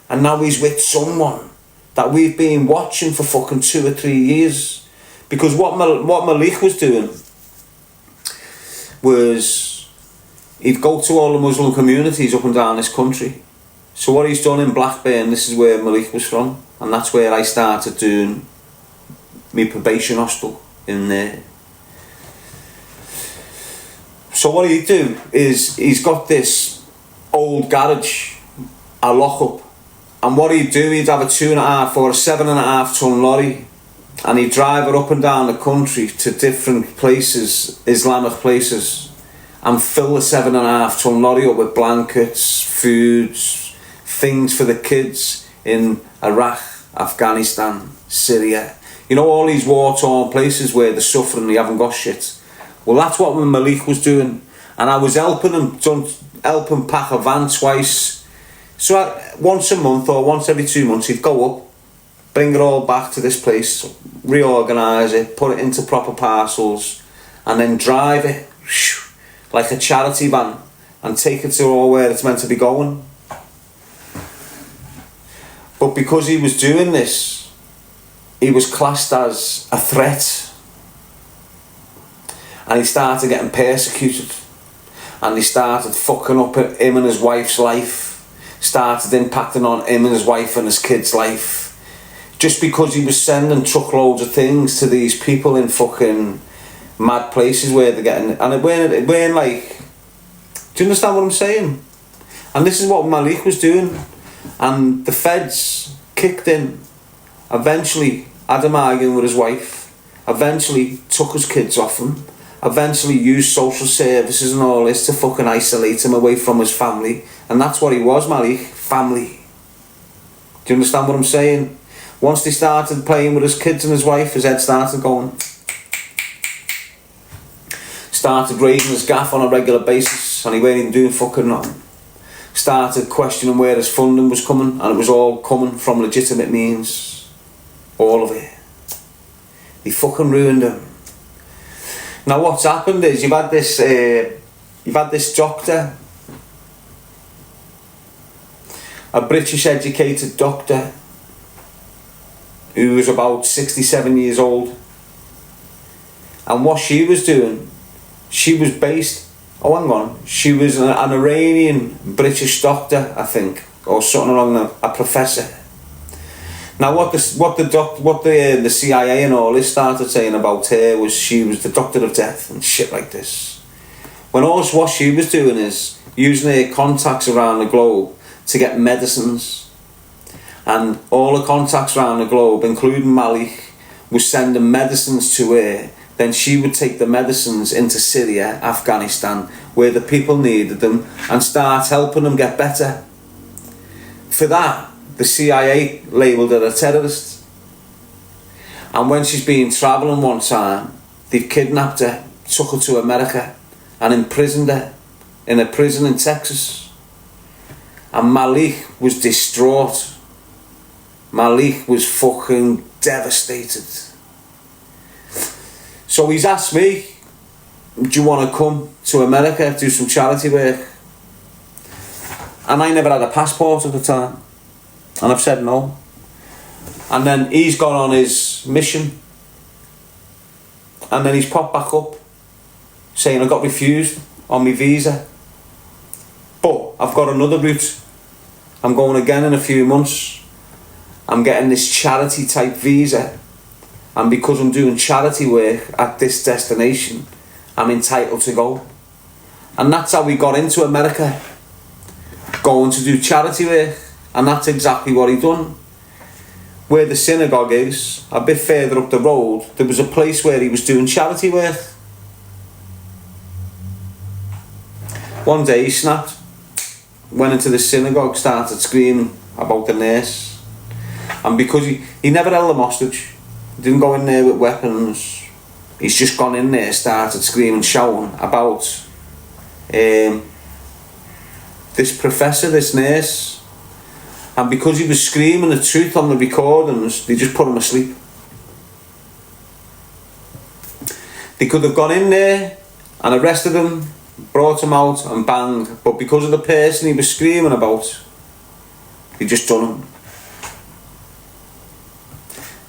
and now he's with someone that we've been watching for fucking 2 or 3 years. Because what Malik was doing was he'd go to all the Muslim communities up and down this country. So what he's done in Blackburn, this is where Malik was from, and that's where I started doing my probation hostel in there. So what he'd do is he's got this old garage, a lock-up, and what he'd do, he'd have a 2.5 or a 7.5 ton lorry, and he'd drive it up and down the country to different places, Islamic places, and fill the 7.5 ton lorry up with blankets, foods, things for the kids in Iraq, Afghanistan, Syria. You know, all these war-torn places where they're suffering, they haven't got shit. Well, that's what Malik was doing, and I was helping him, help him pack a van twice. So once a month or once every 2 months, he'd go up, bring it all back to this place, reorganise it, put it into proper parcels, and then drive it like a charity van and take it to all where it's meant to be going. But because he was doing this, he was classed as a threat. And he started getting persecuted, and he started fucking up him and his wife's life, started impacting on him and his wife and his kids' life, just because he was sending truckloads of things to these people in fucking mad places where they're getting, and it weren't like, do you understand what I'm saying? And this is what Malik was doing, and the feds kicked in, eventually had him arguing with his wife, eventually took his kids off him, eventually used social services and all this to fucking isolate him away from his family. And that's what he was, Malik, family. Do you understand what I'm saying? Once they started playing with his kids and his wife, his head started going. Started raising his gaff on a regular basis, and he weren't even doing fucking nothing. Started questioning where his funding was coming, and it was all coming from legitimate means. All of it. They fucking ruined him. Now what's happened is you've had this doctor, a British educated doctor, who was about 67 years old, and what she was doing, she was she was an Iranian British doctor, I think, or something along a professor. Now what the CIA and all this started saying about her was she was the doctor of death and shit like this. When what she was doing is using her contacts around the globe to get medicines, and all the contacts around the globe, including Malik, was sending medicines to her. Then she would take the medicines into Syria, Afghanistan, where the people needed them, and start helping them get better. For that, the CIA labelled her a terrorist. And when she's been travelling one time, they kidnapped her, took her to America, and imprisoned her in a prison in Texas. And Malik was distraught. Malik was fucking devastated. So he's asked me, do you want to come to America, do some charity work? And I never had a passport at the time. And I've said no. And then he's gone on his mission. And then he's popped back up saying I got refused on my visa. But I've got another route. I'm going again in a few months. I'm getting this charity type visa. And because I'm doing charity work at this destination, I'm entitled to go. And that's how we got into America. Going to do charity work. And that's exactly what he done. Where the synagogue is, a bit further up the road, there was a place where he was doing charity work. One day he snapped, went into the synagogue, started screaming about the nurse. And because he never held them hostage, he didn't go in there with weapons, he's just gone in there, started screaming, shouting about this professor, this nurse. And because he was screaming the truth on the recordings, they just put him asleep. They could have gone in there and arrested him, brought him out and banged, but because of the person he was screaming about, He just done them.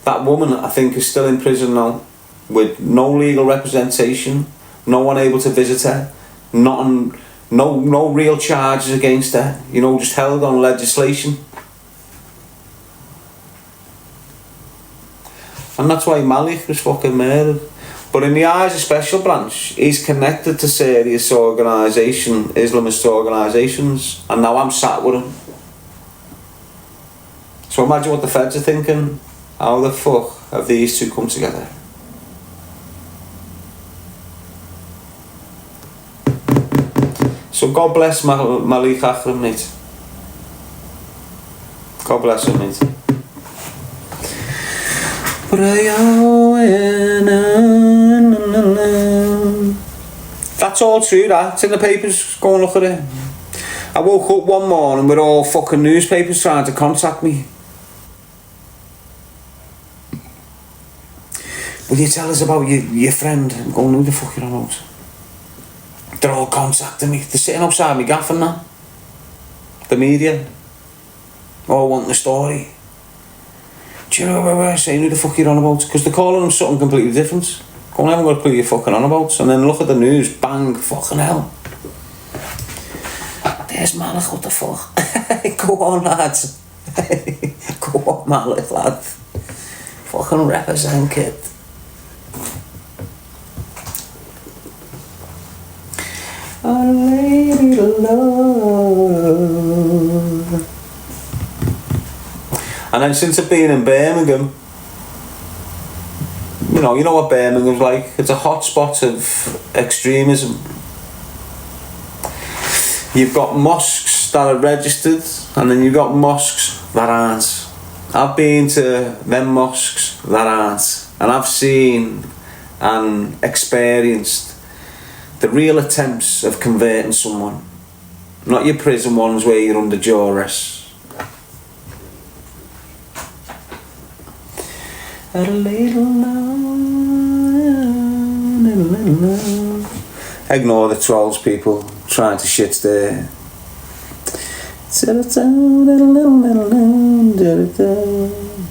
That woman, I think, is still in prison now, with no legal representation, no one able to visit her, nothing, no real charges against her, you know, just held on legislation. And that's why Malik was fucking murdered. But in the eyes of Special Branch, he's connected to serious Islamist organisations, and now I'm sat with him. So imagine what the feds are thinking. How the fuck have these two come together? So God bless Malik Akram, mate. God bless him, mate. That's all true, that. It's in the papers. Go and look at it. I woke up one morning with all fucking newspapers trying to contact me. Will you tell us about your friend? I'm going, who the fuck you on about? They're all contacting me. They're sitting outside me gaff and that. The media. All wanting the story. Do you know what we're saying? Who the fuck you're on about? Because they're calling them something completely different. Go on, I haven't got a clue you're fucking on about. And then look at the news, bang, fucking hell. There's Malik, what the fuck? Go on, lads. Go on, Malik, lad. Fucking represent, kid. Our Lady Love. And then since I've been in Birmingham, you know what Birmingham's like. It's a hotspot of extremism. You've got mosques that are registered, and then you've got mosques that aren't. I've been to them mosques that aren't, and I've seen and experienced the real attempts of converting someone. Not your prison ones where you're under duress. Ignore the trolls, people trying to shit there.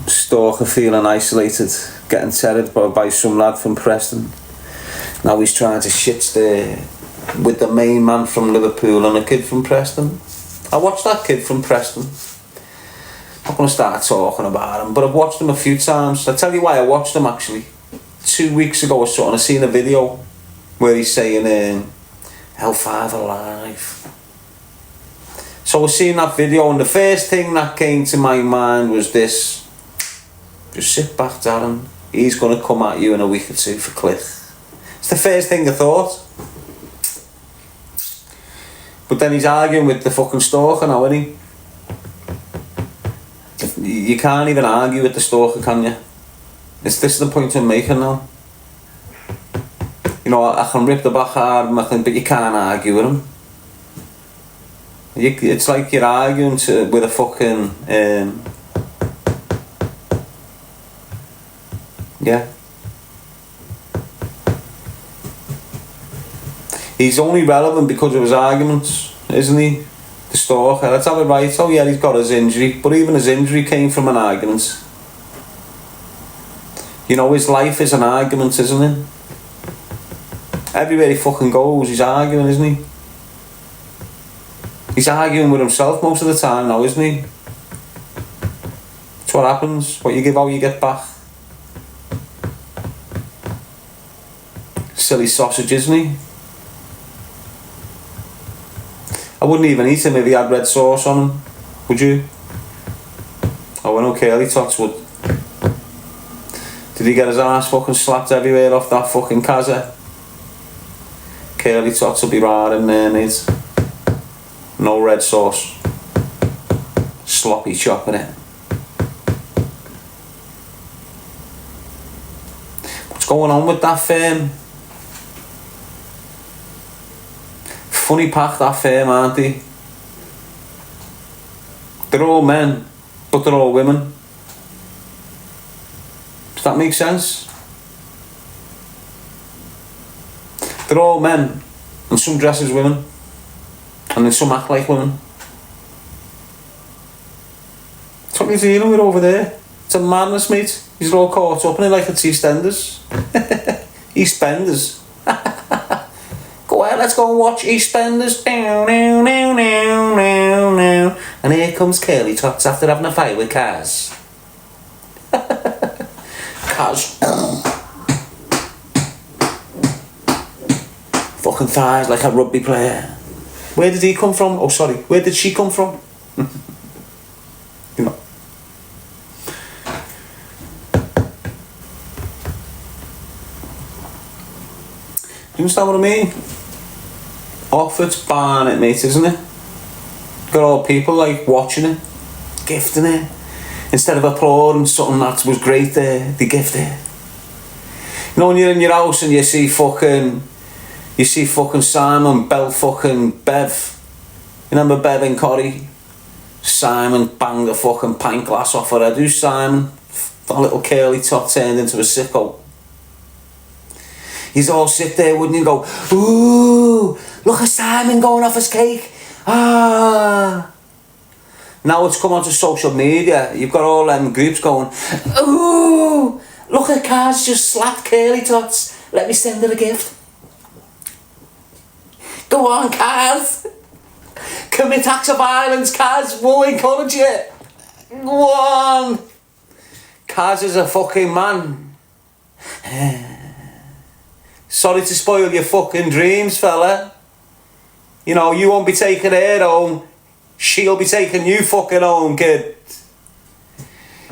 Stalker feeling isolated, getting tethered by some lad from Preston. Now he's trying to shit there with the main man from Liverpool and a kid from Preston. I watched that kid from Preston. I'm not going to start talking about him, but I've watched him a few times. I'll tell you why I watched him actually. 2 weeks ago or something, I seen a video where he's saying, Hellfire Alive. So I was seeing that video, and the first thing that came to my mind was this: just sit back, Darren. He's going to come at you in a week or two for Cliff. It's the first thing I thought. But then he's arguing with the fucking stalker now, isn't he? You can't even argue with the stalker, can you? This is the point I'm making now. You know, I can rip the back out of him, but you can't argue with him. It's like you're arguing with a fucking... yeah. He's only relevant because of his arguments, isn't he? The stalker. Let's have it right. Oh yeah, he's got his injury, but even his injury came from an argument. You know, his life is an argument, isn't it? Everywhere he fucking goes, he's arguing, isn't he? He's arguing with himself most of the time now, isn't he? That's what happens. What you give out, you get back. Silly sausage, isn't he? I wouldn't even eat him if he had red sauce on him. Would you? Oh, I know Curly Tots would. Did he get his ass fucking slapped everywhere off that fucking Kazza? Curly Tots will be right in there, mate. No red sauce. Sloppy chopping it. What's going on with that firm? Funny pack, that firm, aren't they? They're all men, but they're all women. Does that make sense? They're all men, and some dress as women, and then some act like women. what you're dealing with over there. It's a madness, mate. He's all caught up in it like it's EastEnders. EastBenders. Go out, let's go and watch EastBenders. And here comes Curly Tots after having a fight with Kaz. Kaz. Fucking thighs like a rugby player. Where did he come from? Oh, sorry. Where did she come from? You know. Do you understand what I mean? Off it's barn it, mate, isn't it? Got all people like watching it, gifting it. Instead of applauding something that was great there, they gift it. You know when you're in your house and you see fucking Simon belt fucking Bev. You remember Bev in Corrie? Simon banged a fucking pint glass off her head. Who's Simon? That little curly tot turned into a sicko. He's all sit there, wouldn't you, go, ooh, look at Simon going off his cake. Ah. Now it's come onto social media. You've got all them groups going, ooh, look at Kaz just slapped curly tots. Let me send her a gift. Go on, Kaz. Commit acts of violence, Kaz. We'll encourage you. Go on. Kaz is a fucking man. Sorry to spoil your fucking dreams, fella. You know, you won't be taking her home. She'll be taking you fucking home, kid.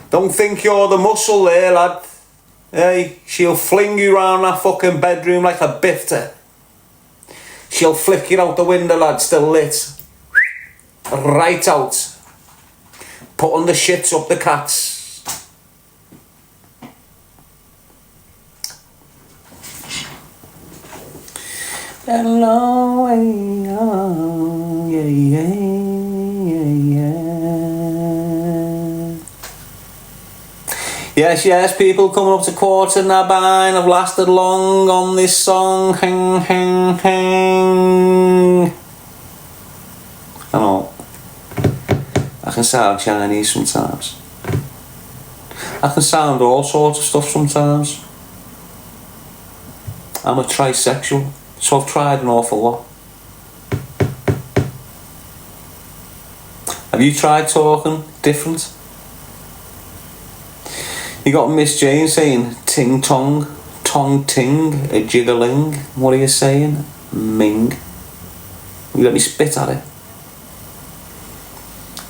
Don't think you're the muscle there, lad. Hey, she'll fling you round that fucking bedroom like a bifter. She'll flick you out the window, lad, still lit. Right out. Putting the shits up the cats. Hello, yeah, yeah, yeah. Yes, people coming up to quarter nine have lasted long on this song. Hang, hang, hang. I know. I can sound Chinese sometimes. I can sound all sorts of stuff sometimes. I'm a trisexual. So I've tried an awful lot. Have you tried talking different? You got Miss Jane saying ting tong, tong ting, a jiggling. What are you saying? Ming. You let me spit at it.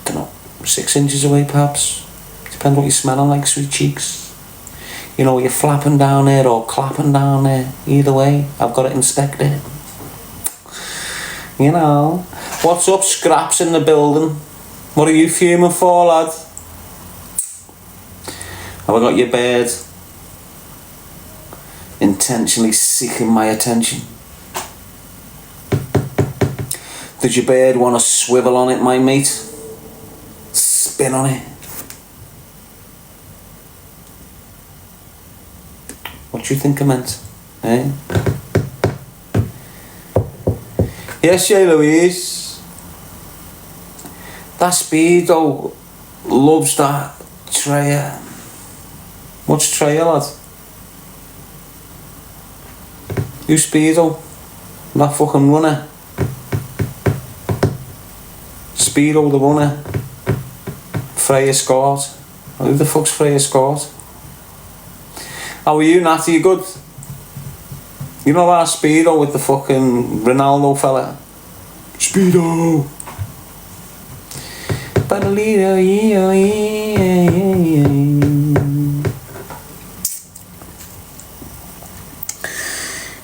Dunno, 6 inches away perhaps. Depends what you're smelling like, sweet cheeks. You know, you're flapping down there or clapping down there. Either way, I've got it inspected. You know. What's up, Scraps in the building? What are you fuming for, lad? Have I got your bird intentionally seeking my attention? Did your bird want to swivel on it, my mate? Spin on it? What do you think I meant? Eh? Yes, yeah, Louise. That Speedo loves that Treya. What's Treya, lad? Who's Speedo? That fucking runner. Speedo the runner. Freya Scott. Who the fuck's Freya Scott? How are you, Nat? Are you good? You know that Speedo with the fucking Ronaldo fella? Speedo!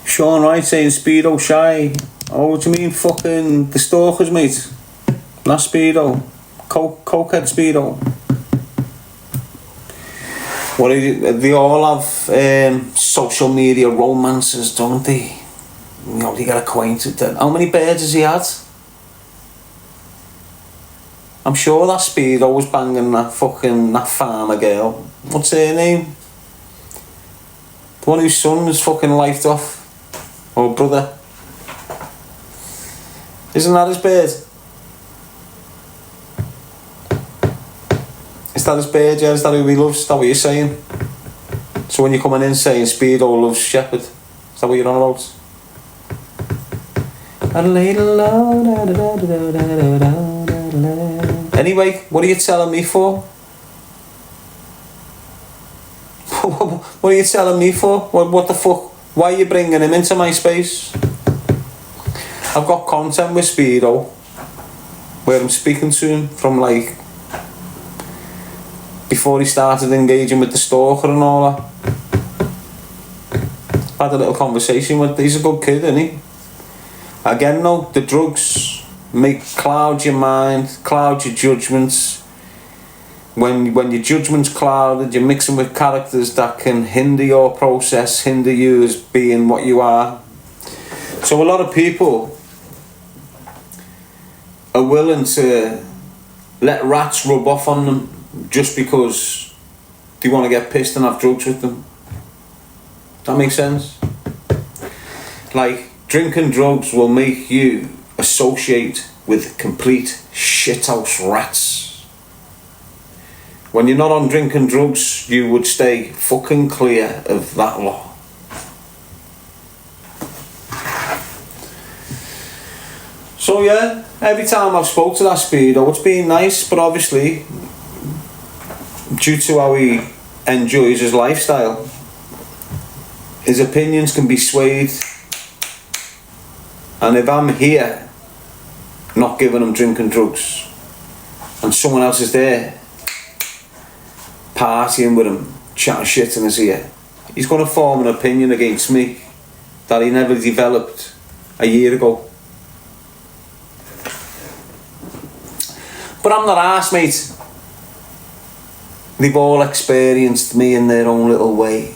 Sean Wright saying Speedo shy. Oh, what do you mean fucking the stalkers, mate? Not Speedo. Cokehead Speedo. What they all have social media romances, don't they? You know, they get acquainted. How many birds has he had? I'm sure that Speedo was banging that farmer girl. What's her name? The one whose son was fucking lifed off. Or brother. Isn't that his bird? Is that his bird, yeah? Is that who he loves? Is that what you're saying? So when you're coming in saying Speedo loves Shepherd, is that what you're on about? Anyway, what are you telling me for? What are you telling me for? What the fuck? Why are you bringing him into my space? I've got content with Speedo where I'm speaking to him from like before he started engaging with the stalker and all that. I had a little conversation with him. He's a good kid, isn't he? Again, no, the drugs cloud your mind, cloud your judgments. When your judgment's clouded, you're mixing with characters that can hinder your process, hinder you as being what you are. So a lot of people are willing to let rats rub off on them just because they want to get pissed and have drugs with them. That makes sense? Like, drinking drugs will make you associate with complete shithouse rats. When you're not on drinking drugs, you would stay fucking clear of that lot. So yeah, every time I've spoke to that Speedo, it's been nice, but obviously, due to how he enjoys his lifestyle, his opinions can be swayed. And if I'm here, not giving him drinking drugs, and someone else is there, partying with him, chatting shit in his ear, he's going to form an opinion against me that he never developed a year ago. But I'm not arsed, mate. They've all experienced me in their own little way.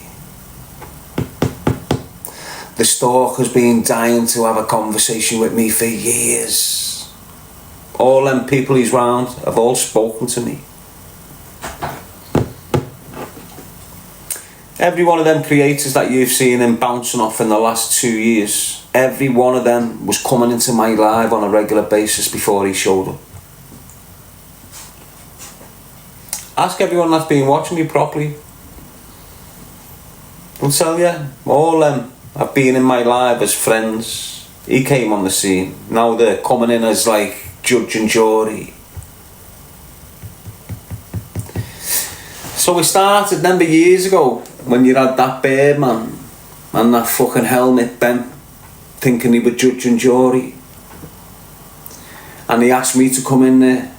The stalker's been dying to have a conversation with me for years. All them people he's round have all spoken to me. Every one of them creators that you've seen him bouncing off in the last 2 years, every one of them was coming into my live on a regular basis before he showed up. Ask everyone that's been watching me properly. I'll tell you, all them have been in my live as friends. He came on the scene. Now they're coming in as like judge and jury. So we started, remember years ago, when you had that beard man and that fucking helmet bent, thinking he was judge and jury. And he asked me to come in there.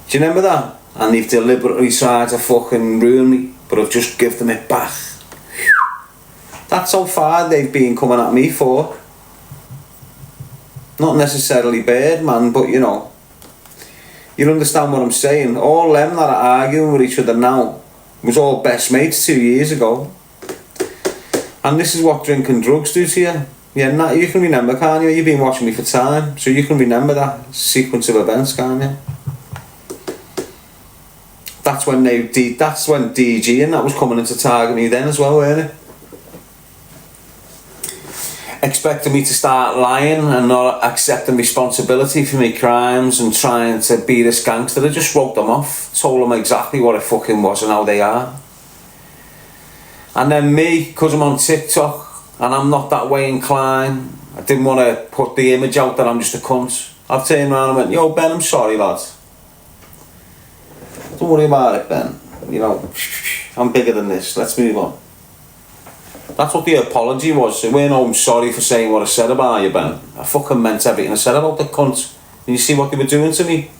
Do you remember that? And they've deliberately tried to fucking ruin me, but I've just given them it back. That's how far they've been coming at me for. Not necessarily bad, man, but you know, you understand what I'm saying. All them that are arguing with each other now was all best mates 2 years ago. And this is what drinking drugs do to you. Yeah, nah, you can remember, can't you? You've been watching me for time, so you can remember that sequence of events, can't you? That's when DG and that was coming into target me then as well, weren't it? Expecting me to start lying and not accepting responsibility for my crimes and trying to be this gangster. I just wrote them off, told them exactly what it fucking was and how they are. And then me, because I'm on TikTok and I'm not that way inclined, I didn't want to put the image out that I'm just a cunt. I've turned around and went, yo Ben, I'm sorry lad. Don't worry about it, Ben. You know, I'm bigger than this. Let's move on. That's what the apology was. It weren't, oh, I'm sorry for saying what I said about you, Ben. I fucking meant everything I said about the cunt. And you see what they were doing to me? It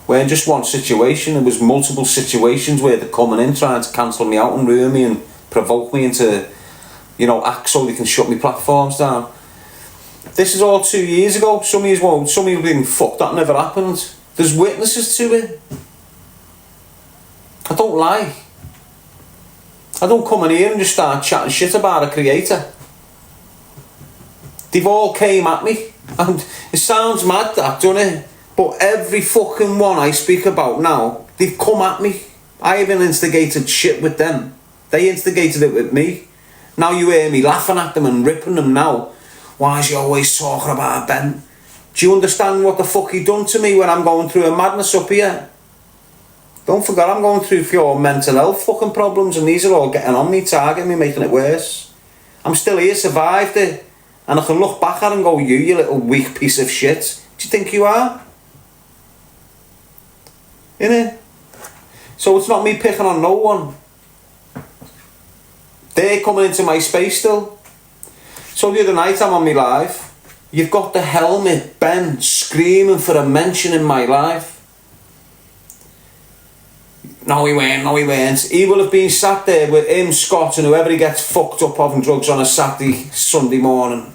weren't just one situation. It was multiple situations where they're coming in, trying to cancel me out and ruin me and provoke me into, you know, act so they can shut me platforms down. This is all 2 years ago. Some of you won't. Some of you have been fucked. That never happened. There's witnesses to it. I don't lie. I don't come in here and just start chatting shit about a creator. They've all came at me. And it sounds mad that, doesn't it? But every fucking one I speak about now, they've come at me. I even instigated shit with them. They instigated it with me. Now you hear me laughing at them and ripping them now. Why is he always talking about Ben? Do you understand what the fuck he done to me when I'm going through a madness up here? Don't forget I'm going through pure mental health fucking problems, and these are all getting on me, targeting me, making it worse. I'm still here, survived it, and I can look back at it and go, you little weak piece of shit. Do you think you are? Innit? So it's not me picking on no one. They're coming into my space still. So the other night I'm on my live. You've got the helmet, Ben, screaming for a mention in my life. No, he weren't. He will have been sat there with him, Scott, and whoever he gets fucked up having drugs on a Saturday, Sunday morning.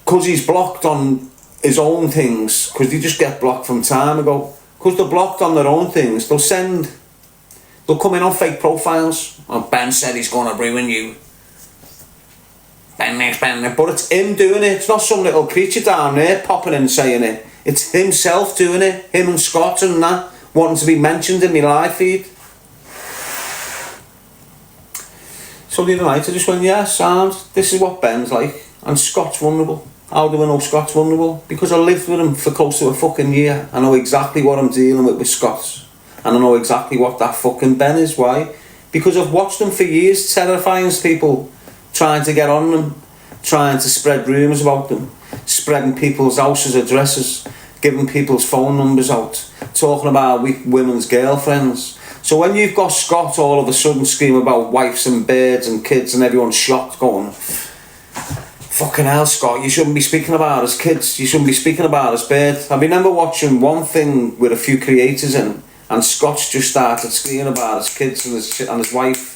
Because he's blocked on his own things, because they just get blocked from time ago. Because they're blocked on their own things, they'll come in on fake profiles. Oh, Ben said he's going to ruin you. Ben next, Ben next. But it's him doing it. It's not some little creature down there popping in and saying it. It's himself doing it. Him and Scott and that, wanting to be mentioned in my live feed. So the other night I just went, yeah, sound. This is what Ben's like. And Scott's vulnerable. How do I know Scott's vulnerable? Because I lived with him for close to a fucking year. I know exactly what I'm dealing with Scott. And I know exactly what that fucking Ben is. Why? Because I've watched them for years, terrifying people, trying to get on them, trying to spread rumours about them, spreading people's houses' addresses, giving people's phone numbers out, talking about women's girlfriends. So when you've got Scott all of a sudden screaming about wives and birds and kids and everyone's shocked going, fucking hell, Scott, you shouldn't be speaking about his kids, you shouldn't be speaking about his birds. I remember watching one thing with a few creators in, and Scott's just started screaming about his kids and his wife.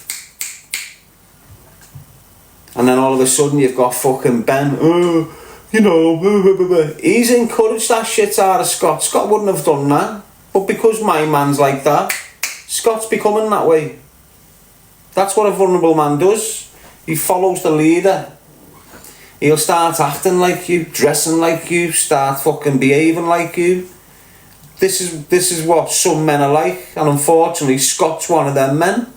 And then all of a sudden you've got fucking Ben, he's encouraged that shit out of Scott. Scott wouldn't have done that. But because my man's like that, Scott's becoming that way. That's what a vulnerable man does. He follows the leader. He'll start acting like you, dressing like you, start fucking behaving like you. This is what some men are like, and unfortunately Scott's one of them men.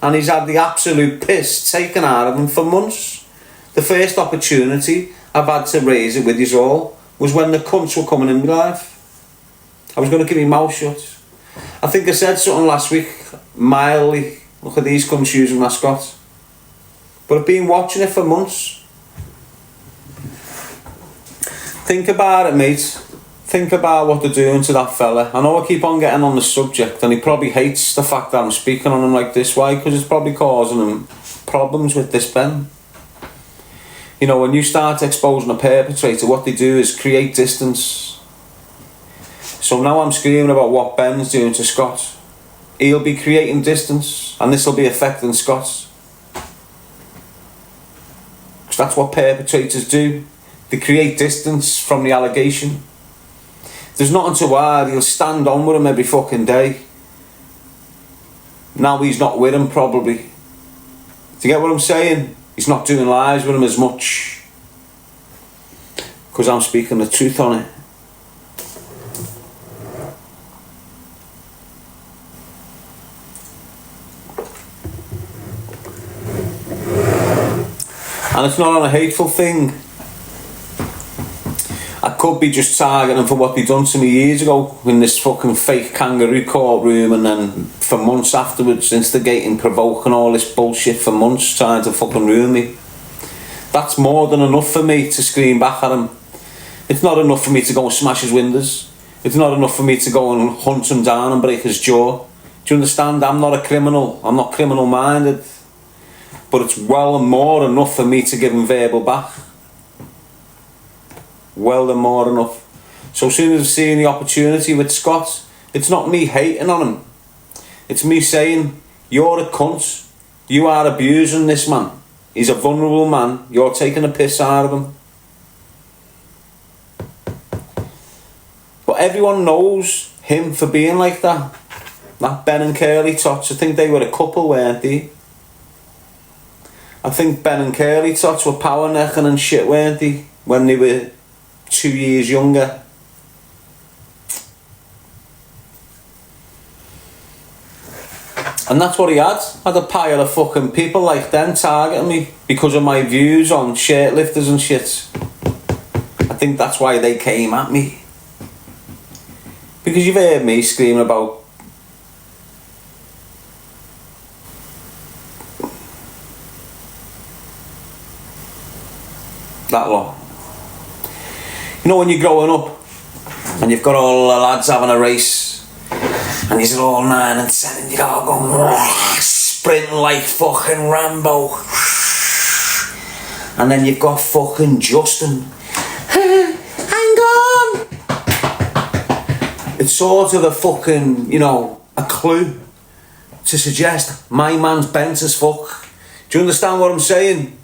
And he's had the absolute piss taken out of him for months. The first opportunity I've had to raise it with you all was when the cunts were coming in my life. I was going to keep my mouth shut. I think I said something last week, mildly, look at these cunts using my Scott. But I've been watching it for months. Think about it, mate. Think about what they're doing to that fella. I know I keep on getting on the subject, and he probably hates the fact that I'm speaking on him like this. Why? Because it's probably causing him problems with this Ben. You know, when you start exposing a perpetrator, what they do is create distance. So now I'm screaming about what Ben's doing to Scott. He'll be creating distance, and this will be affecting Scott. Because that's what perpetrators do. They create distance from the allegation. There's nothing to hide. He'll stand on with him every fucking day. Now he's not with him, probably. Do you get what I'm saying? He's not doing lives with him as much. Because I'm speaking the truth on it. And it's not on a hateful thing. I could be just targeting them for what they done to me years ago in this fucking fake kangaroo courtroom, and then for months afterwards instigating, provoking all this bullshit for months, trying to fucking ruin me. That's more than enough for me to scream back at him. It's not enough for me to go and smash his windows. It's not enough for me to go and hunt him down and break his jaw. Do you understand? I'm not a criminal. I'm not criminal minded. But it's well and more enough for me to give him verbal back. Well and more enough. So as soon as I've seen the opportunity with Scott, it's not me hating on him. It's me saying, you're a cunt. You are abusing this man. He's a vulnerable man. You're taking a piss out of him. But everyone knows him for being like that. That Ben and Curly Tots, I think they were a couple, weren't they? I think Ben and Curly Tots were power necking and shit, weren't they? When they were 2 years younger. And that's what he had. Had a pile of fucking people like them targeting me because of my views on shirt lifters and shit. I think that's why they came at me. Because you've heard me screaming about that lot. You know when you're growing up and you've got all the lads having a race and you're all 9 and 10 and you're all going sprinting like fucking Rambo, and then you've got fucking Justin, hang on. It's sort of a fucking, you know, a clue to suggest my man's bent as fuck. Do you understand what I'm saying?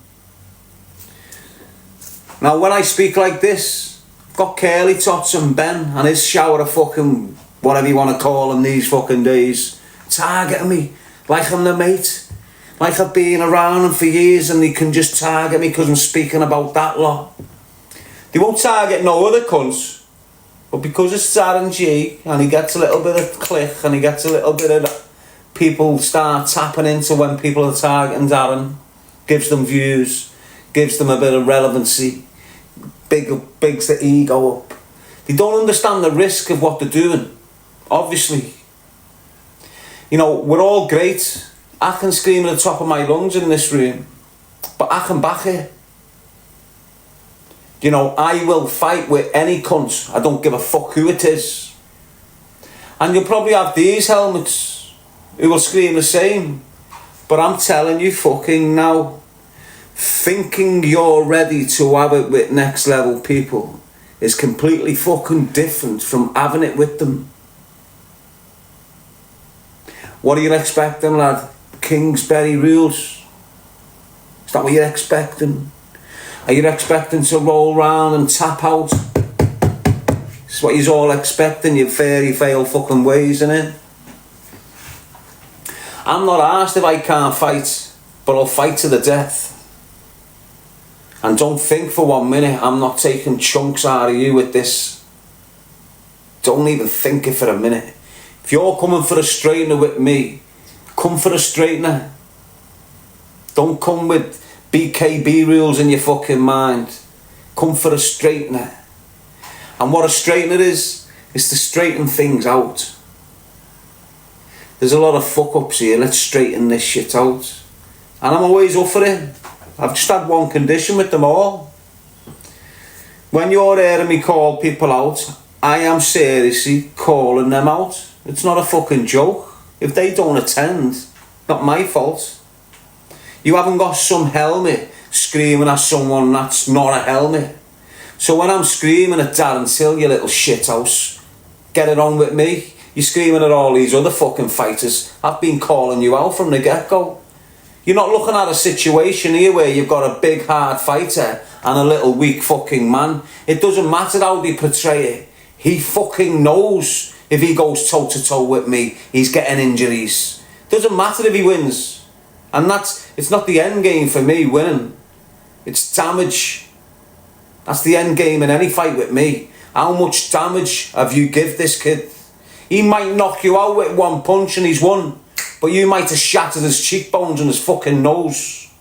Now when I speak like this, I've got Curly Tots and Ben and his shower of fucking whatever you want to call him these fucking days targeting me like I'm the mate, like I've been around them for years and they can just target me because I'm speaking about that lot. They won't target no other cunts, but because it's Darren Gee and he gets a little bit of click and he gets a little bit of people start tapping into when people are targeting Darren, gives them views, gives them a bit of relevancy, bigs the ego up. They don't understand the risk of what they're doing, obviously. You know, we're all great. I can scream at the top of my lungs in this room, but I can back it. You know, I will fight with any cunt. I don't give a fuck who it is. And you'll probably have these helmets who will scream the same. But I'm telling you fucking now, thinking you're ready to have it with next level people is completely fucking different from having it with them. What are you expecting, lad? Kingsbury rules? Is that what you're expecting? Are you expecting to roll round and tap out? It's what you're all expecting, you fairy tale fucking ways, innit? I'm not arsed if I can't fight, but I'll fight to the death. And don't think for 1 minute I'm not taking chunks out of you with this. Don't even think it for a minute. If you're coming for a straightener with me, come for a straightener. Don't come with BKB rules in your fucking mind. Come for a straightener. And what a straightener is to straighten things out. There's a lot of fuck ups here, let's straighten this shit out. And I'm always up for it. I've just had one condition with them all. When you're hearing me call people out, I am seriously calling them out. It's not a fucking joke. If they don't attend, not my fault. You haven't got some helmet screaming at someone that's not a helmet. So when I'm screaming at Darren Till, you little shithouse, get it on with me. You're screaming at all these other fucking fighters. I've been calling you out from the get-go. You're not looking at a situation here where you've got a big hard fighter and a little weak fucking man. It doesn't matter how they portray it. He fucking knows if he goes toe to toe with me, he's getting injuries. Doesn't matter if he wins. And it's not the end game for me winning. It's damage. That's the end game in any fight with me. How much damage have you give this kid? He might knock you out with one punch and he's won. But you might have shattered his cheekbones and his fucking nose.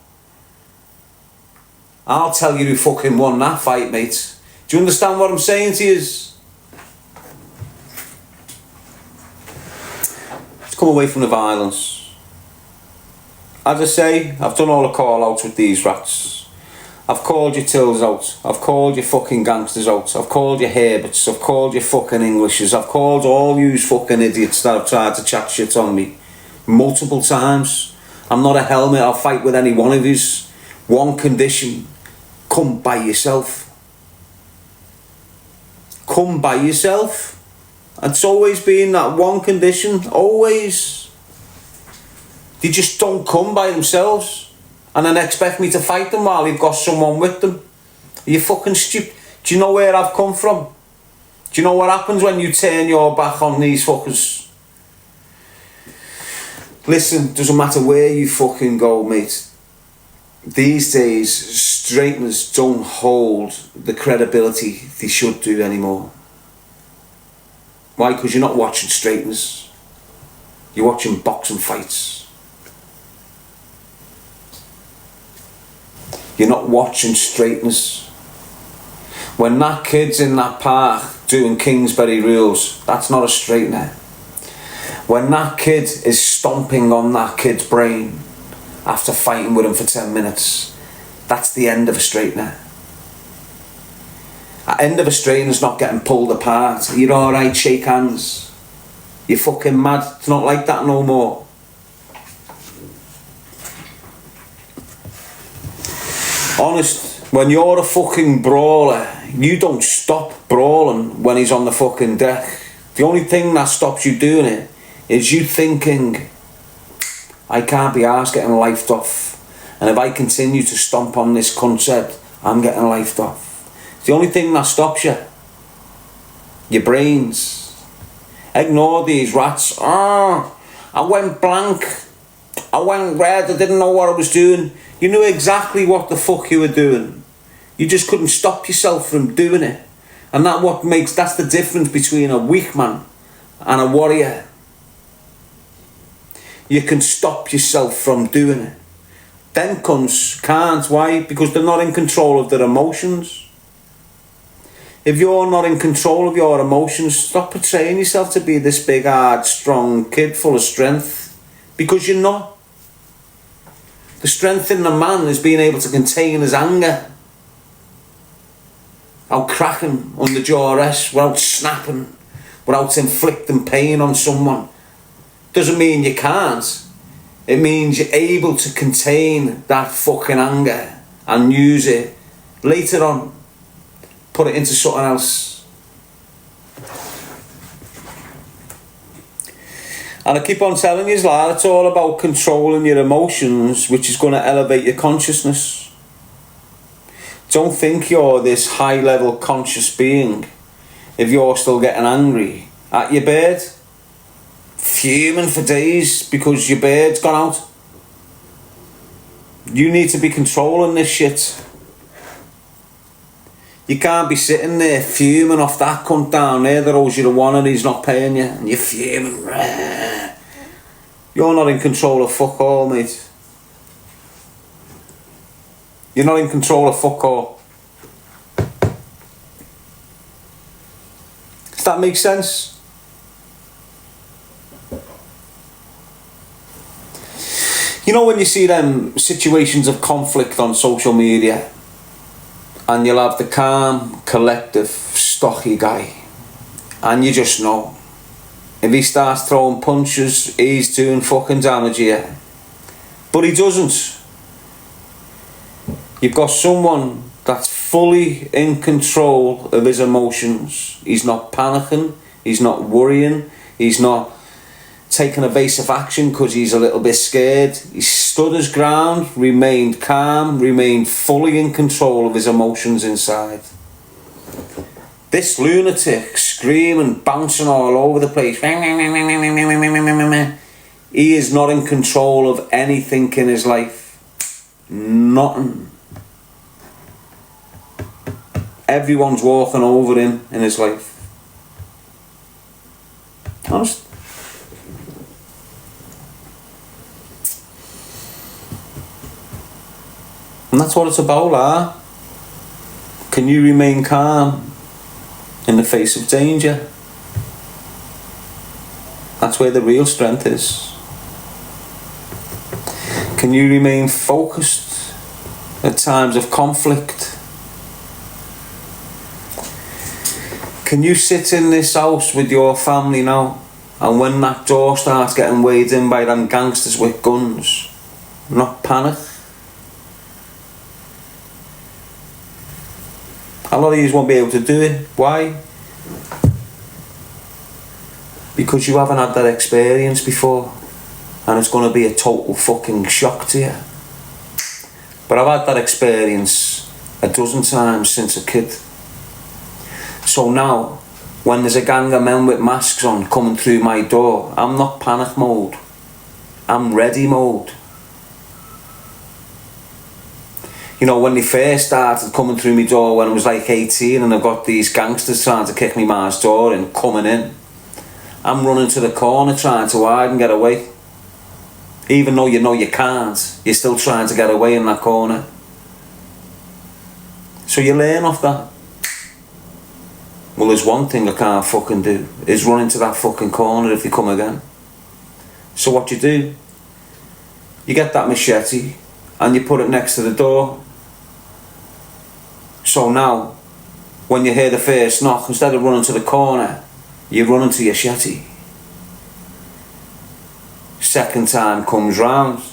I'll tell you who fucking won that fight, mate. Do you understand what I'm saying to you? Let's come away from the violence. As I say, I've done all the call outs with these rats. I've called your Tills out. I've called your fucking gangsters out. I've called your Herberts. I've called your fucking Englishes. I've called all you fucking idiots that have tried to chat shit on me. Multiple times. I'm not a helmet. I'll fight with any one of yous. One condition. Come by yourself. Come by yourself. It's always been that one condition. Always. They just don't come by themselves and then expect me to fight them while you've got someone with them. Are you fucking stupid? Do you know where I've come from? Do you know what happens when you turn your back on these fuckers? Listen, doesn't matter where you fucking go, mate. These days, straighteners don't hold the credibility they should do anymore. Why? Because you're not watching straighteners. You're watching boxing fights. You're not watching straighteners. When that kid's in that park doing Kingsbury rules. That's not a straightener. When that kid is stomping on that kid's brain after fighting with him for 10 minutes, that's the end of a straightener. The end of a straightener is not getting pulled apart. You're alright, shake hands. You're fucking mad. It's not like that no more. Honest, when you're a fucking brawler, you don't stop brawling when he's on the fucking deck. The only thing that stops you doing it is you thinking, I can't be arsed getting lifed off. And if I continue to stomp on this concept, I'm getting lifed off. It's the only thing that stops you. Your brains. Ignore these rats. I went blank. I went red. I didn't know what I was doing. You knew exactly what the fuck you were doing. You just couldn't stop yourself from doing it. And that's the difference between a weak man and a warrior. You can stop yourself from doing it. Then comes can't. Why? Because they're not in control of their emotions. If you're not in control of your emotions, stop portraying yourself to be this big, hard, strong kid full of strength. Because you're not. The strength in the man is being able to contain his anger. Without cracking under duress, without snapping, without inflicting pain on someone. Doesn't mean you can't. It means you're able to contain that fucking anger and use it later on. Put it into something else. And I keep on telling you, lad, it's all about controlling your emotions, which is going to elevate your consciousness. Don't think you're this high-level conscious being if you're still getting angry at your bird. Fuming for days because your bird's gone out. You need to be controlling this shit. You can't be sitting there fuming off that cunt down there that owes you the one and he's not paying you, and you're fuming. You're not in control of fuck all, mate. You're not in control of fuck all. Does that make sense? You know when you see them situations of conflict on social media and you'll have the calm, collective, stocky guy and you just know if he starts throwing punches, he's doing fucking damage here. But he doesn't. You've got someone that's fully in control of his emotions. He's not panicking, he's not worrying, he's not taking evasive action because he's a little bit scared. He stood his ground, remained calm, remained fully in control of his emotions inside. This lunatic screaming, bouncing all over the place, he is not in control of anything in his life. Nothing. Everyone's walking over him in his life. Honest. And that's what it's about, lah. Can you remain calm in the face of danger? That's where the real strength is. Can you remain focused at times of conflict? Can you sit in this house with your family now, and when that door starts getting weighed in by them gangsters with guns, not panic? A lot of you won't be able to do it. Why? Because you haven't had that experience before, and it's going to be a total fucking shock to you. But I've had that experience a dozen times since a kid. So now, when there's a gang of men with masks on coming through my door, I'm not panic mode. I'm ready mode. You know, when they first started coming through my door when I was like 18 and I've got these gangsters trying to kick me man's door in, coming in, I'm running to the corner trying to hide and get away. Even though you know you can't, you're still trying to get away in that corner. So you learn off that. Well, there's one thing I can't fucking do, is run into that fucking corner if they come again. So what you do, you get that machete and you put it next to the door. So now, when you hear the first knock, instead of running to the corner, you run into your machete. Second time comes round,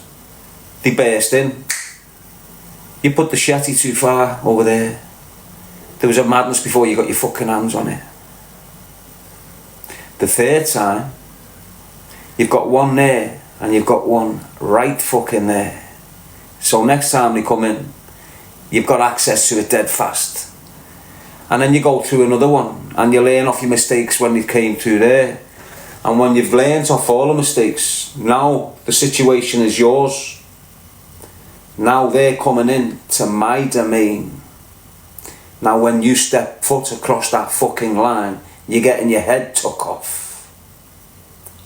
they burst in. You put the machete too far over there. There was a madness before you got your fucking hands on it. The third time, you've got one there and you've got one right fucking there. So next time they come in, you've got access to it dead fast. And then you go through another one and you learn off your mistakes when they came through there. And when you've learned off all the mistakes, now the situation is yours. Now they're coming in to my domain. Now when you step foot across that fucking line, you're getting your head took off.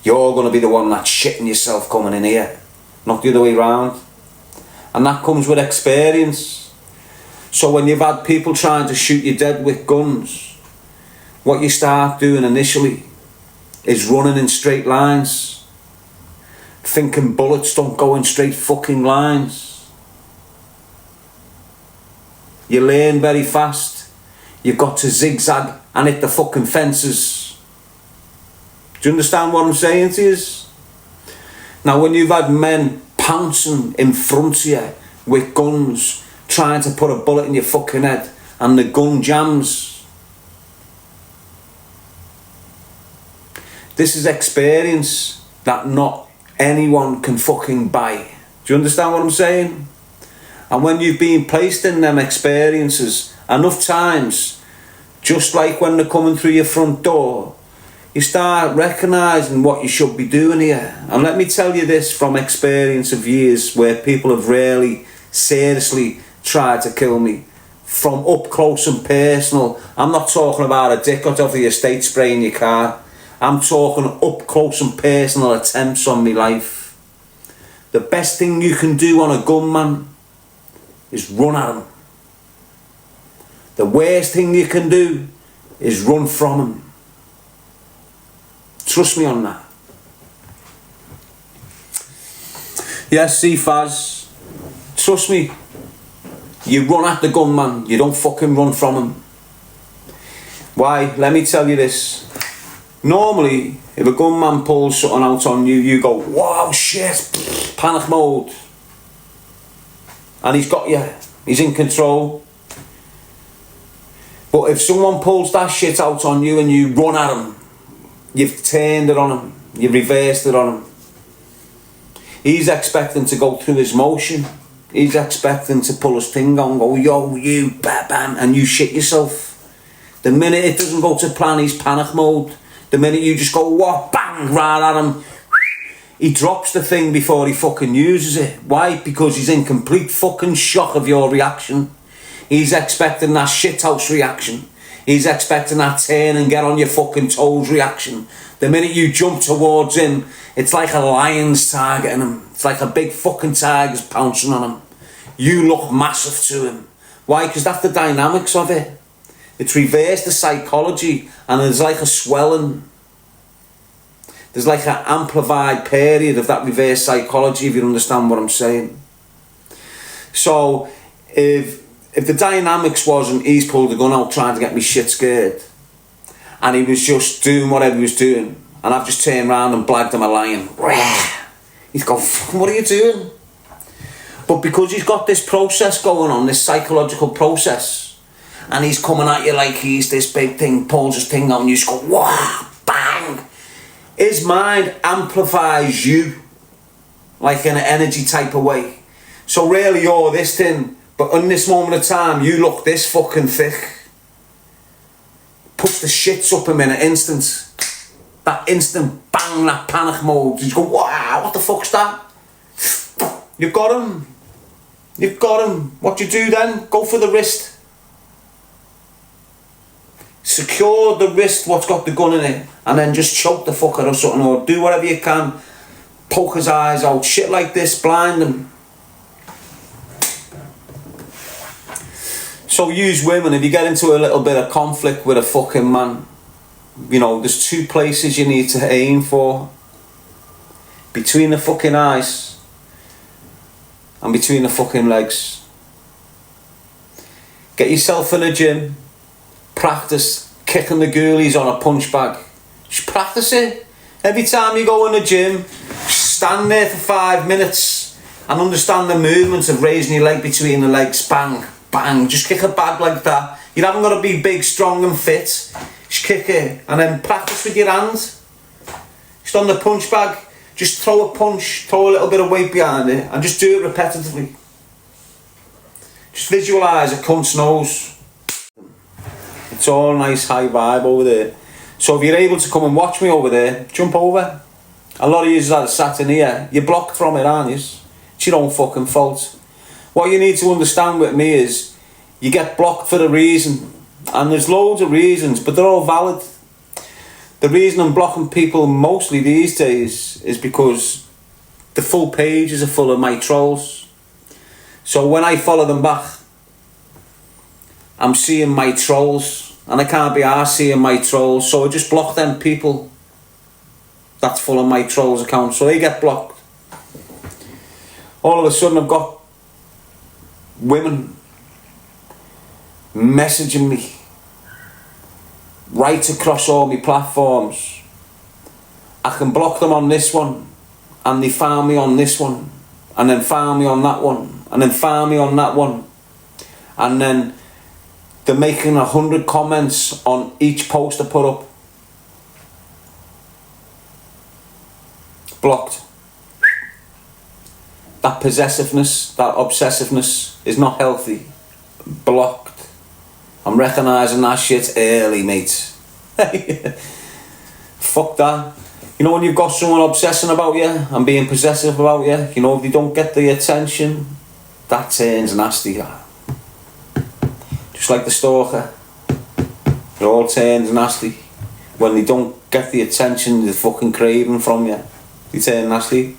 You're going to be the one that's shitting yourself coming in here, not the other way round. And that comes with experience. So when you've had people trying to shoot you dead with guns, what you start doing initially is running in straight lines, thinking bullets don't go in straight fucking lines. You learn very fast. You've got to zigzag and hit the fucking fences. Do you understand what I'm saying to you? Now when you've had men pouncing in front of you with guns, trying to put a bullet in your fucking head, and the gun jams. This is experience that not anyone can fucking buy. Do you understand what I'm saying? And when you've been placed in them experiences enough times, just like when they're coming through your front door, you start recognising what you should be doing here. And let me tell you this from experience of years where people have really seriously tried to kill me. From up close and personal. I'm not talking about a dick out of the estate spray in your car. I'm talking up close and personal attempts on my life. The best thing you can do on a gunman is run at him. The worst thing you can do is run from him. Trust me on that. Yes, see Faz, trust me, you run at the gunman, you don't fucking run from him. Why? Let me tell you this. Normally, if a gunman pulls something out on you, you go, wow, shit, panic mode. And he's got you, he's in control. But if someone pulls that shit out on you and you run at him, you've turned it on him, you've reversed it on him. He's expecting to go through his motion. He's expecting to pull his thing on and go, yo, you, bam, and you shit yourself. The minute it doesn't go to plan, he's panic mode. The minute you just go, what, bang, right at him, he drops the thing before he fucking uses it. Why? Because he's in complete fucking shock of your reaction. He's expecting that shithouse reaction. He's expecting that turn and get on your fucking toes reaction. The minute you jump towards him, it's like a lion's targeting him. It's like a big fucking tiger's pouncing on him. You look massive to him. Why? Because that's the dynamics of it. It's reversed the psychology, and there's like a swelling. There's like an amplified period of that reverse psychology, if you understand what I'm saying. So, if the dynamics wasn't he's pulled the gun out trying to get me shit scared, and he was just doing whatever he was doing, and I've just turned around and blagged him a lion, he's gone, what are you doing? But because he's got this process going on, this psychological process, and he's coming at you like he's this big thing, pulls his thing out and you just go, wow, bang. His mind amplifies you, like in an energy type of way. So really you're this thing, but in this moment of time, you look this fucking thick. Puts the shits up him in an instant. That instant bang, that panic mode. You go, wow, what the fuck's that? You've got him. You've got him. What you do then? Go for the wrist. Secure the wrist, what's got the gun in it, and then just choke the fucker or something, or do whatever you can. Poke his eyes out, shit like this, blind him. So use women, if you get into a little bit of conflict with a fucking man, you know, there's two places you need to aim for. Between the fucking eyes and between the fucking legs. Get yourself in a gym, practice kicking the ghoulies on a punch bag. Just practice it. Every time you go in the gym, stand there for 5 minutes and understand the movements of raising your leg between the legs. Bang, bang. Just kick a bag like that. You haven't got to be big, strong and fit. Just kick it and then practice with your hands. Just on the punch bag, just throw a punch, throw a little bit of weight behind it and just do it repetitively. Just visualise a cunt's nose. It's all nice high vibe over there. So if you're able to come and watch me over there, jump over. A lot of you that are sat in here, you're blocked from it, aren't you? It's your own fucking fault. What you need to understand with me is, you get blocked for a reason. And there's loads of reasons, but they're all valid. The reason I'm blocking people mostly these days is because the full pages are full of my trolls. So when I follow them back, I'm seeing my trolls. And I can't be arsed seeing my trolls, so I just block them people that's full of my trolls account, so they get blocked. All of a sudden I've got women messaging me right across all my platforms. I can block them on this one, and they found me on this one, and then found me on that one, and then found me on that one, and then they're making 100 comments on each post I put up. Blocked. That possessiveness, that obsessiveness is not healthy. Blocked. I'm recognising that shit early, mate. Fuck that. You know when you've got someone obsessing about you and being possessive about you, you know, if they don't get the attention, that turns nasty. Just like the stalker. It all turns nasty. When they don't get the attention they're fucking craving from you, they turn nasty.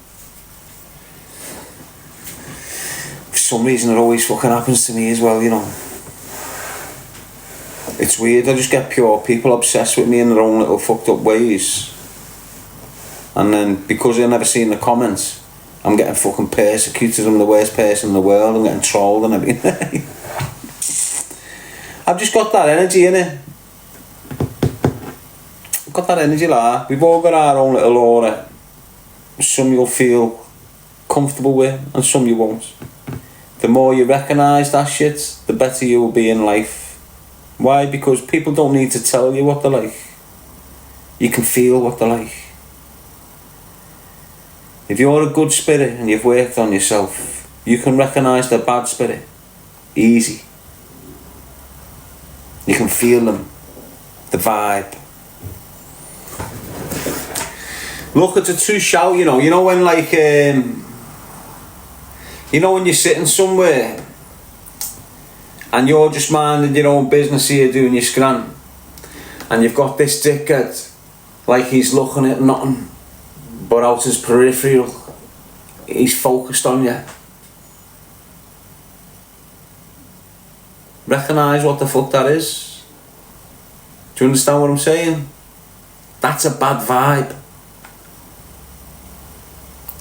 For some reason it always fucking happens to me as well, you know. It's weird, I just get pure people obsessed with me in their own little fucked up ways. And then because I've never seen the comments, I'm getting fucking persecuted. I'm the worst person in the world. I'm getting trolled and everything. I've just got that energy in it. I've got that energy like that. We've all got our own little aura. Some you'll feel comfortable with and some you won't. The more you recognise that shit, the better you will be in life. Why? Because people don't need to tell you what they're like. You can feel what they're like. If you're a good spirit and you've worked on yourself, you can recognise the bad spirit. Easy. You can feel them. The vibe. Look, it's a true shout, you know. You know when like, you know when you're sitting somewhere and you're just minding your own business here doing your scran, and you've got this dickhead, like he's looking at nothing but out his peripheral. He's focused on you. Recognise what the fuck that is. Do you understand what I'm saying? That's a bad vibe.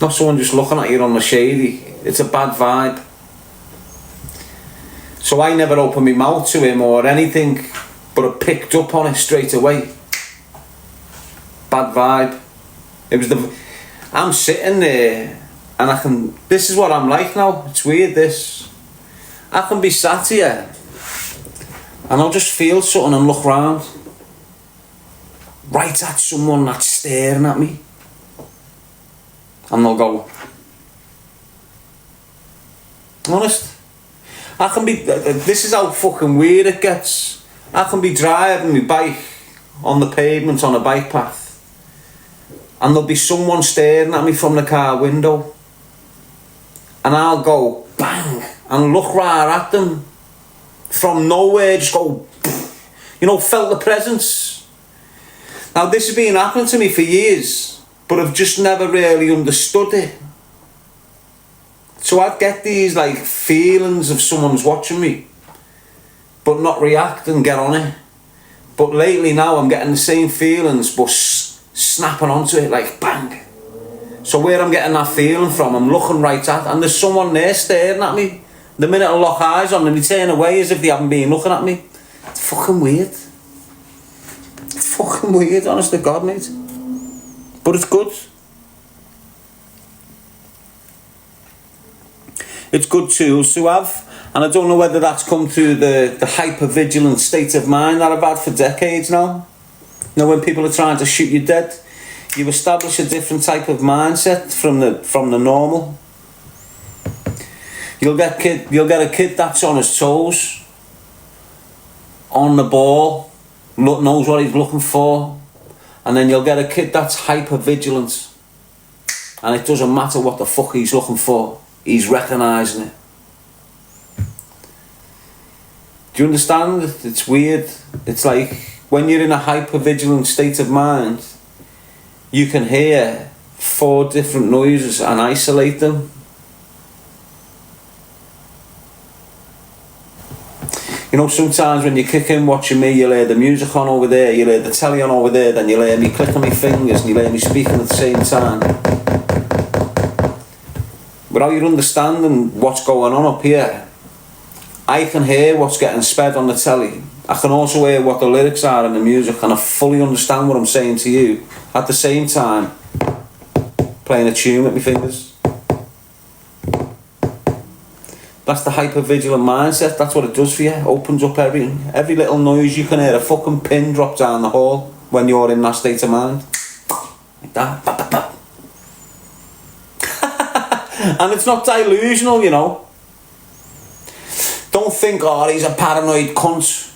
Not someone just looking at you on the shady. It's a bad vibe. So I never opened my mouth to him or anything, but I picked up on it straight away. Bad vibe. It was I'm sitting there and I can, this is what I'm like now. It's weird, this. I can be sat here and I'll just feel something and look round right at someone that's staring at me, and they'll go, honest. I can be, this is how fucking weird it gets. I can be driving my bike on the pavement on a bike path, and there'll be someone staring at me from the car window, and I'll go bang and look right at them from nowhere, just go, you know, felt the presence. Now this has been happening to me for years, but I've just never really understood it. So I'd get these like feelings of someone's watching me, but not react and get on it. But lately now I'm getting the same feelings, but snapping onto it like bang. So where I'm getting that feeling from, I'm looking right at, and there's someone there staring at me. The minute I lock eyes on them, they turn away as if they haven't been looking at me. It's fucking weird. It's fucking weird, honest to God, mate. But it's good. It's good tools to have. And I don't know whether that's come through the hyper-vigilant state of mind that I've had for decades now. You know, when people are trying to shoot you dead, you establish a different type of mindset from the normal. You'll get a kid that's on his toes, on the ball, knows what he's looking for, and then you'll get a kid that's hyper-vigilant, and it doesn't matter what the fuck he's looking for, he's recognising it. Do you understand? It's weird. It's like when you're in a hyper-vigilant state of mind, you can hear 4 different noises and isolate them. You know, sometimes when you're kicking, watching me, you'll hear the music on over there, you'll hear the telly on over there, then you'll hear me clicking my fingers and you'll hear me speaking at the same time. Without you understanding what's going on up here, I can hear what's getting sped on the telly. I can also hear what the lyrics are in the music, and I fully understand what I'm saying to you at the same time playing a tune with my fingers. That's the hyper-vigilant mindset. That's what it does for you. It opens up every little noise. You can hear a fucking pin drop down the hall when you're in that state of mind. Like that. And it's not delusional, you know. Don't think, oh, he's a paranoid cunt.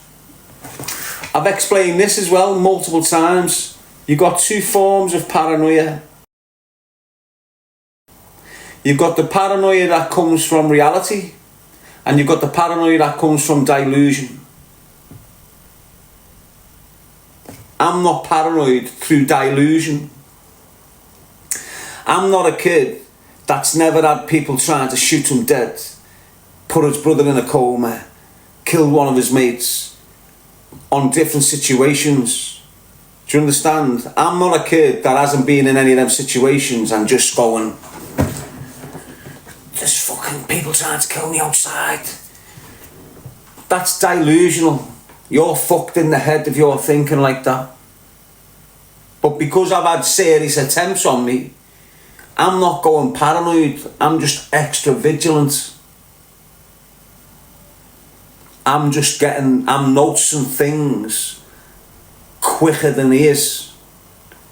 I've explained this as well multiple times. You've got 2 forms of paranoia. You've got the paranoia that comes from reality, and you've got the paranoia that comes from delusion. I'm not paranoid through delusion. I'm not a kid that's never had people trying to shoot him dead, put his brother in a coma, killed one of his mates on different situations. Do you understand? I'm not a kid that hasn't been in any of them situations and just going, there's fucking people trying to kill me outside. That's delusional. You're fucked in the head if you're thinking like that. But because I've had serious attempts on me, I'm not going paranoid. I'm just extra vigilant. I'm noticing things quicker than he is.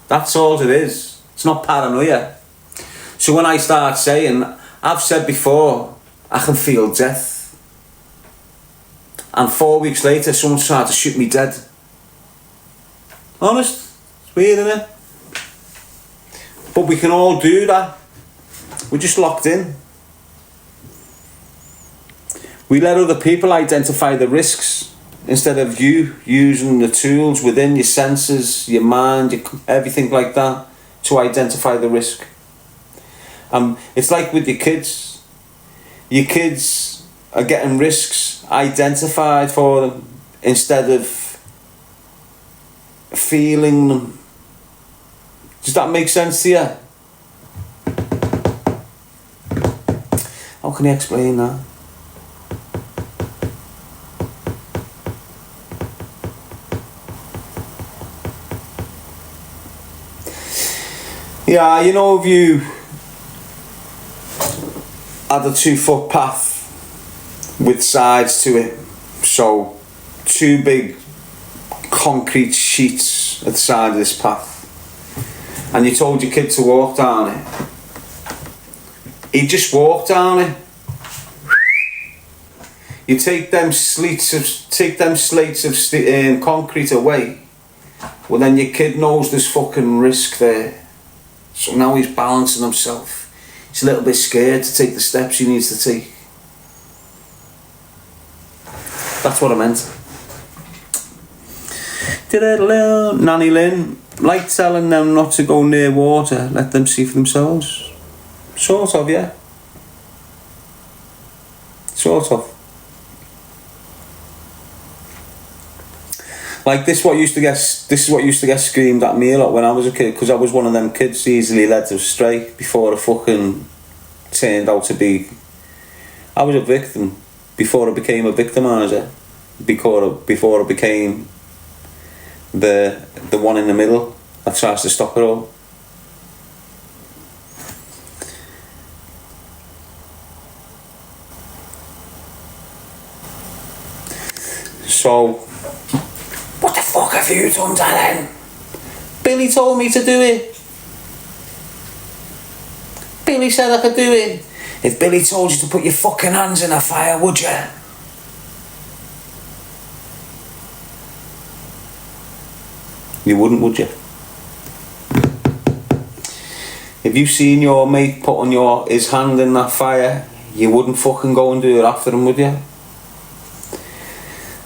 That's all it is. It's not paranoia. So when I start saying, I've said before, I can feel death. And 4 weeks later, someone's trying to shoot me dead. Honest? It's weird, isn't it? But we can all do that. We're just locked in. We let other people identify the risks instead of you using the tools within your senses, your mind, everything like that to identify the risk. It's like with your kids. Your kids are getting risks identified for them instead of feeling them. Does that make sense to you? How can you explain that? Yeah, you know, if you had a 2-foot path with sides to it, so 2 big concrete sheets at the side of this path, and you told your kid to walk down it, he'd just walk down it. You take them slates of concrete away, well then your kid knows there's fucking risk there. So now he's balancing himself. He's a little bit scared to take the steps he needs to take. That's what I meant. Nanny Lynn, like telling them not to go near water, let them see for themselves. Sort of, yeah. Sort of. Like this is what used to get screamed at me a lot when I was a kid, because I was one of them kids easily led astray before I fucking turned out to be. I was a victim before I became a victimiser, before I became the one in the middle that tries to stop it all. So, what the fuck have you done, Darren? Billy told me to do it. Billy said I could do it. If Billy told you to put your fucking hands in the fire, would you? You wouldn't, would you? If you seen your mate putting his hand in that fire, you wouldn't fucking go and do it after him, would you?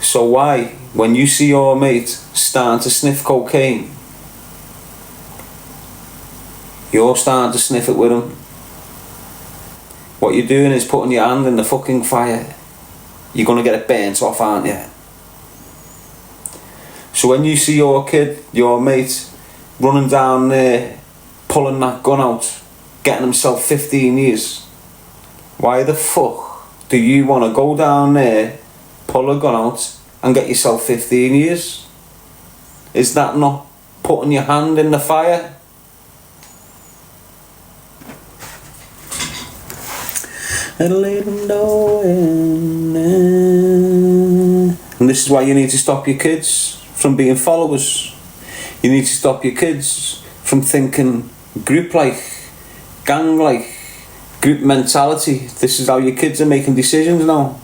So why, when you see your mate starting to sniff cocaine, you're starting to sniff it with him? What you're doing is putting your hand in the fucking fire. You're going to get it burnt off, aren't you? So when you see your mate, running down there, pulling that gun out, getting himself 15 years, why the fuck do you want to go down there, pull a gun out, and get yourself 15 years? Is that not putting your hand in the fire? And this is why you need to stop your kids from being followers. You need to stop your kids from thinking group-like, gang-like, group mentality. This is how your kids are making decisions now.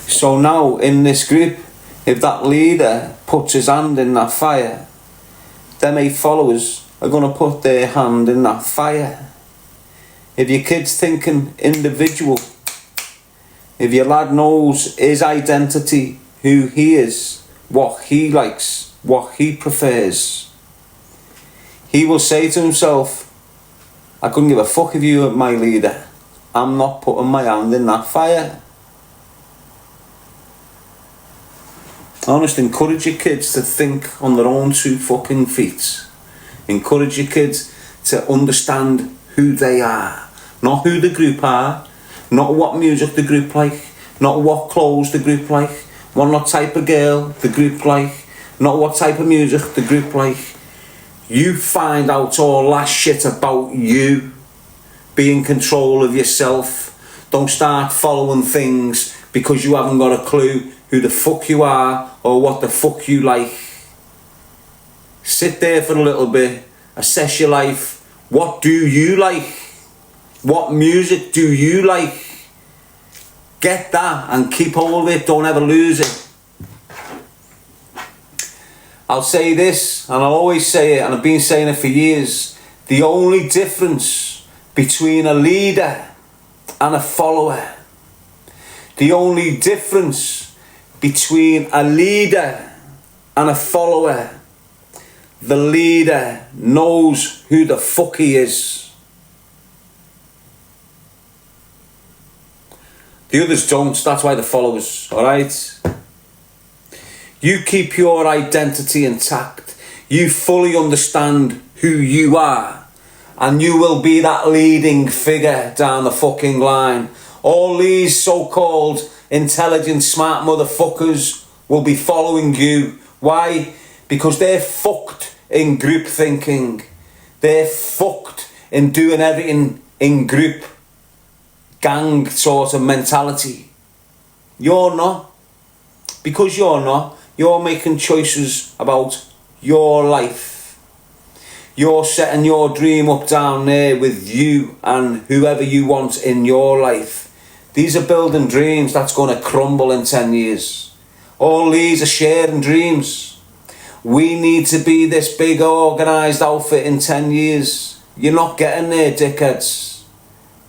So now, in this group, if that leader puts his hand in that fire, them 8 followers are going to put their hand in that fire. If your kid's thinking individual, if your lad knows his identity, who he is, what he likes, what he prefers, he will say to himself, I couldn't give a fuck if you were my leader. I'm not putting my hand in that fire. Honestly, encourage your kids to think on their own 2 fucking feet. Encourage your kids to understand who they are, not who the group are, not what music the group like, not what clothes the group like, what type of girl the group like, not what type of music the group like. You find out all that shit about you. Be in control of yourself. Don't start following things because you haven't got a clue who the fuck you are or what the fuck you like. Sit there for a little bit, assess your life. What do you like? What music do you like? Get that and keep hold of it, don't ever lose it. I'll say this, and I'll always say it, and I've been saying it for years. The only difference between a leader and a follower, the only difference between a leader and a follower, the leader knows who the fuck he is. The others don't, that's why they're followers, alright? You keep your identity intact. You fully understand who you are. And you will be that leading figure down the fucking line. All these so-called intelligent, smart motherfuckers will be following you. Why? Because they're fucked in group thinking. They're fucked in doing everything in group. Gang sort of mentality. You're not. Because you're not. You're making choices about your life. You're setting your dream up down there with you and whoever you want in your life. These are building dreams that's going to crumble in 10 years. All these are sharing dreams. We need to be this big organised outfit in 10 years. You're not getting there, dickheads.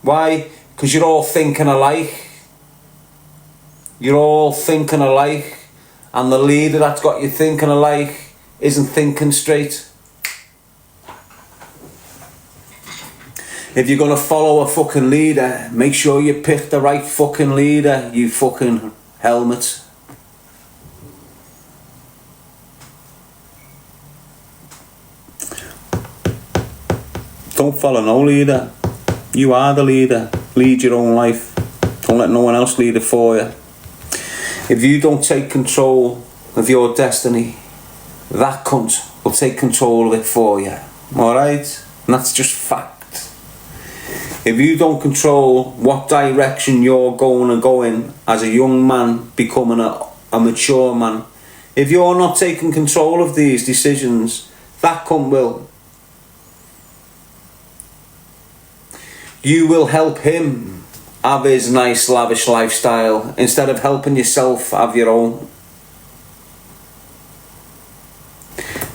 Why? Because you're all thinking alike. You're all thinking alike. And the leader that's got you thinking alike isn't thinking straight. If you're going to follow a fucking leader, make sure you pick the right fucking leader, you fucking helmet. Don't follow no leader. You are the leader. Lead your own life. Don't let no one else lead it for you. If you don't take control of your destiny, that cunt will take control of it for you. Alright? And that's just fact. If you don't control what direction you're going to go in as a young man becoming a mature man, if you're not taking control of these decisions, that cunt will. You will help him have his nice lavish lifestyle instead of helping yourself have your own.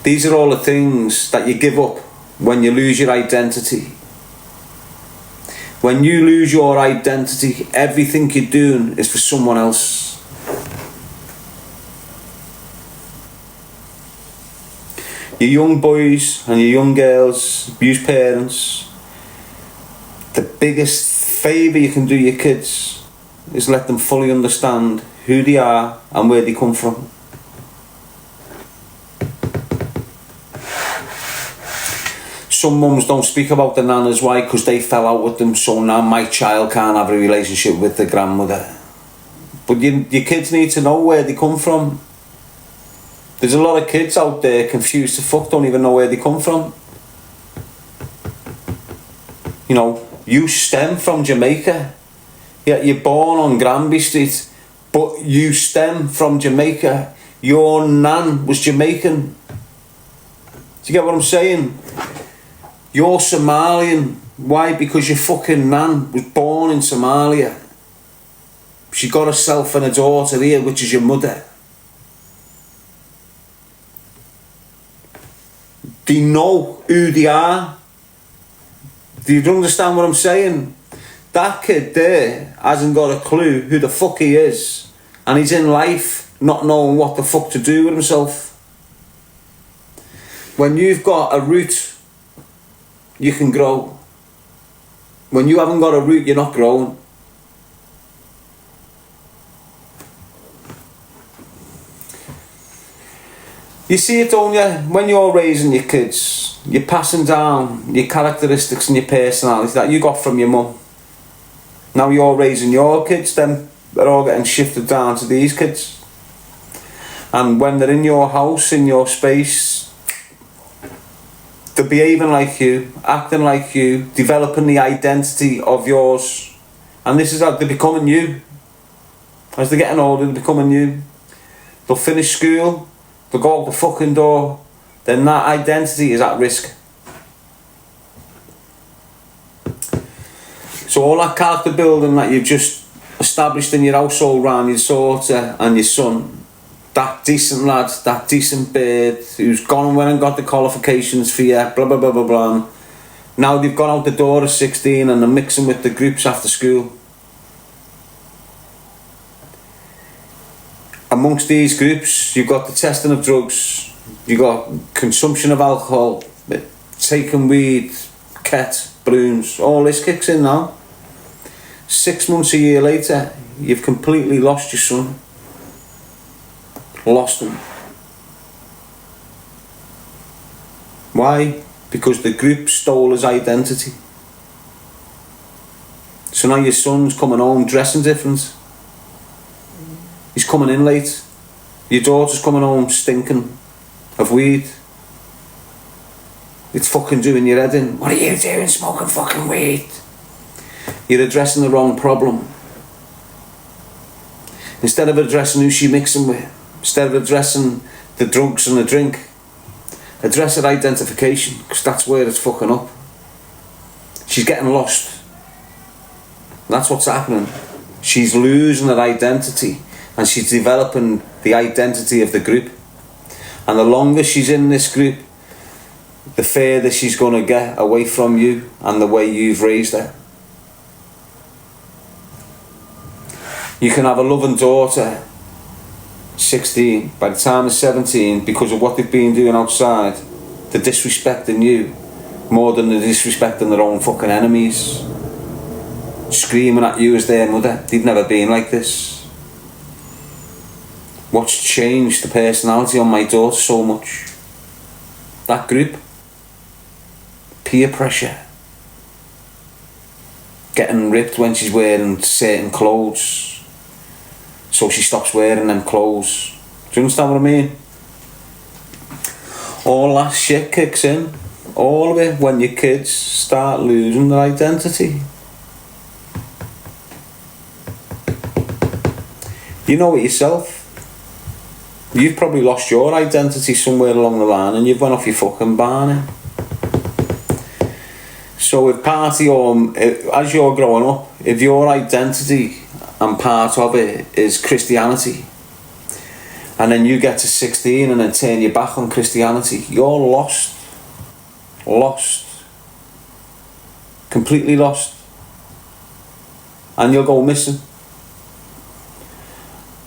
These are all the things that you give up when you lose your identity. When you lose your identity, everything you're doing is for someone else. Your young boys and your young girls, abused parents, the biggest favour you can do your kids is let them fully understand who they are and where they come from. Some mums don't speak about the nanas, why? Because they fell out with them, so now my child can't have a relationship with the grandmother. But your kids need to know where they come from. There's a lot of kids out there confused to fuck, don't even know where they come from. You know, you stem from Jamaica. Yeah, you're born on Granby Street, but you stem from Jamaica. Your nan was Jamaican. Do you get what I'm saying? You're Somalian. Why? Because your fucking nan was born in Somalia. She got herself and a daughter here, which is your mother. They know who they are. Do you understand what I'm saying? That kid there hasn't got a clue who the fuck he is, and he's in life not knowing what the fuck to do with himself. When you've got a root, you can grow. When you haven't got a root, you're not growing. You see it, don't you? When you're raising your kids, you're passing down your characteristics and your personality that you got from your mum. Now you're raising your kids, then they're all getting shifted down to these kids. And when they're in your house, in your space, they're behaving like you, acting like you, developing the identity of yours. And this is how they're becoming you. As they're getting older, they're becoming you. They'll finish school, they'll go out the fucking door, then that identity is at risk. So all that character building that you've just established in your household around your daughter and your son, that decent lad, that decent bird who's gone and went and got the qualifications for you, blah blah blah blah blah. Now they've gone out the door at 16 and they're mixing with the groups after school. Amongst these groups, you've got the testing of drugs, you've got consumption of alcohol, taking weed, ket, brooms, all this kicks in now. 6 months, a year later, you've completely lost your son. Lost him. Why? Because the group stole his identity. So now your son's coming home dressing different. He's coming in late. Your daughter's coming home stinking of weed. It's fucking doing your head in. What are you doing smoking fucking weed? You're addressing the wrong problem. Instead of addressing who she's mixing with, instead of addressing the drugs and the drink, address her identification, because that's where it's fucking up. She's getting lost. That's what's happening. She's losing her identity and she's developing the identity of the group. And the longer she's in this group, the further she's going to get away from you and the way you've raised her. You can have a loving daughter, 16, by the time they're 17, because of what they've been doing outside, they're disrespecting you more than they're disrespecting their own fucking enemies. Screaming at you as their mother. They've never been like this. What's changed the personality on my daughter so much? That group. Peer pressure. getting ripped when she's wearing certain clothes, so she stops wearing them clothes. Do you understand what I mean? All that shit kicks in, all of it, when your kids start losing their identity. You know it yourself. You've probably lost your identity somewhere along the line and you've went off your fucking barney. So if as you're growing up, if your identity and part of it is Christianity, and then you get to 16 and then turn your back on Christianity, you're lost. Lost. Completely lost. And you'll go missing.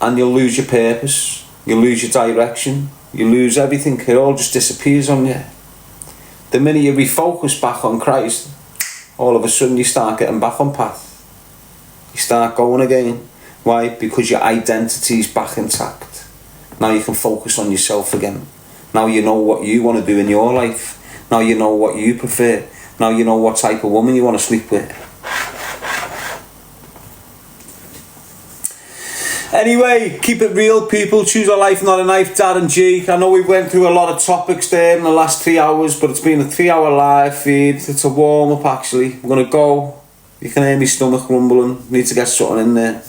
And you'll lose your purpose. You'll lose your direction. You lose everything. It all just disappears on you. The minute you refocus back on Christ, all of a sudden you start getting back on path. You start going again. Why? Because your identity's back intact. Now you can focus on yourself again. Now you know what you want to do in your life. Now you know what you prefer. Now you know what type of woman you want to sleep with. Anyway, keep it real, people. Choose a life, not a knife. Darren Gee. I know we went through a lot of topics there in the last 3 hours, but it's been a 3-hour live feed. It's a warm-up, actually. We're going to go. You can hear my stomach rumbling. Need to get something in there.